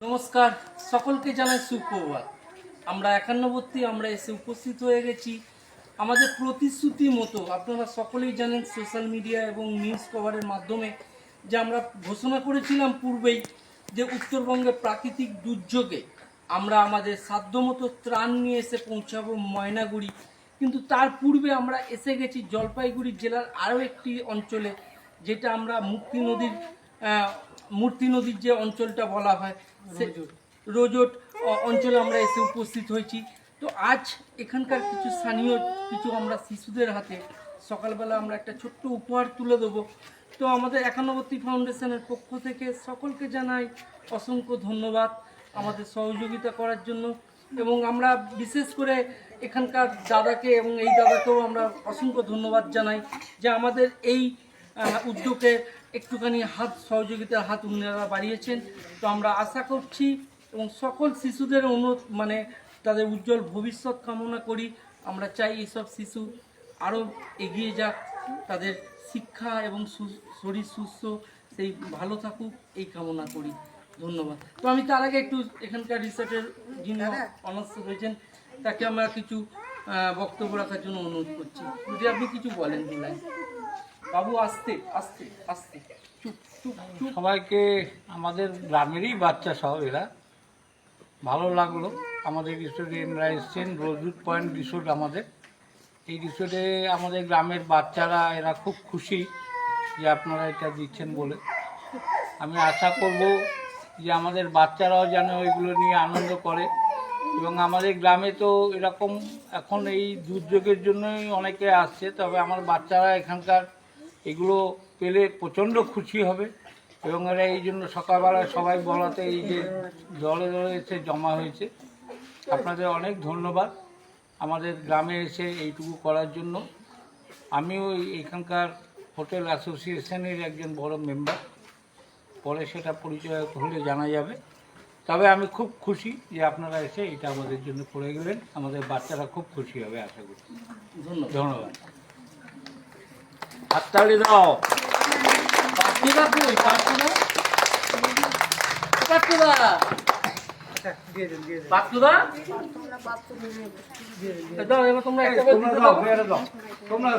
নমস্কার, সকলকে জানাই সুপ্রভাত। আমরা একান্নবর্তী আমরা এসে উপস্থিত হয়ে গেছি আমাদের প্রতিশ্রুতি মতো। আপনারা সকলেই জানেন সোশ্যাল মিডিয়া এবং নিউজ কভারের মাধ্যমে যে আমরা ঘোষণা করেছিলাম পূর্বেই যে উত্তরবঙ্গের প্রাকৃতিক দুর্যোগে আমরা আমাদের সাধ্যমতো ত্রাণ নিয়ে এসে পৌঁছাবো ময়নাগুড়ি। কিন্তু তার পূর্বে আমরা এসে গেছি জলপাইগুড়ি জেলার আরও একটি অঞ্চলে, যেটা আমরা মূর্তি নদীর যে অঞ্চলটা বলা হয় রোজট অঞ্চলে আমরা এসে উপস্থিত হয়েছি। তো আজ এখানকার কিছু আমরা শিশুদের হাতে সকালবেলা আমরা একটা ছোট্ট উপহার তুলে দেবো। তো আমাদের একান্নবর্তী ফাউন্ডেশনের পক্ষ থেকে সকলকে জানাই অসংখ্য ধন্যবাদ আমাদের সহযোগিতা করার জন্য। এবং আমরা বিশেষ করে এখানকার দাদাকে এবং এই দাদাকেও আমরা অসংখ্য ধন্যবাদ জানাই যে আমাদের এই উদ্যোগে একটুখানি সহযোগিতার হাত উনারা বাড়িয়েছেন। তো আমরা আশা করছি এবং সকল শিশুদের তাদের উজ্জ্বল ভবিষ্যৎ কামনা করি। আমরা চাই এইসব শিশু আরও এগিয়ে যাক, তাদের শিক্ষা এবং শরীর সুস্থ সেই ভালো থাকুক এই কামনা করি। ধন্যবাদ। তো আমি তার আগে একটু এখানকার রিসোর্টের যিনি অনার্স রয়েছেন তাকে আমরা কিছু বক্তব্য রাখার জন্য অনুরোধ করছি। যদি আপনি কিছু বলেন বলেন। বাবু আস্তে আস্তে আস্তে চুপ চুপ চুপ। সবাইকে আমাদের গ্রামেরই বাচ্চা সব এরা, ভালো লাগলো আমাদের রিসোর্টে এনারা এসছেন। রোজউড পয়েন্ট রিসোর্ট আমাদের, এই রিসোর্টে আমাদের গ্রামের বাচ্চারা এরা খুব খুশি যে আপনারা এটা দিচ্ছেন বলে। আমি আশা করব যে আমাদের বাচ্চারাও যেন ওইগুলো নিয়ে আনন্দ করে। এবং আমাদের গ্রামে তো এরকম এখন এই দুর্যোগের জন্যই অনেকে আসছে, তবে আমার বাচ্চারা এখানকার এগুলো পেলে প্রচণ্ড খুশি হবে। এবং এরা এই জন্য সকালবেলায় সবাই বলাতে এই যে দলে দলে এসে জমা হয়েছে। আপনাদের অনেক ধন্যবাদ আমাদের গ্রামে এসে এইটুকু করার জন্য। আমিও এখানকার হোটেল অ্যাসোসিয়েশনের একজন বড় মেম্বার, পরে সেটা পরিচয় হলে জানা যাবে। তবে আমি খুব খুশি যে আপনারা এসে এটা আমাদের জন্য করে গেলেন। আমাদের বাচ্চারা খুব খুশি হবে আশা করি। ধন্যবাদ। হাততালি দাও। তোমরা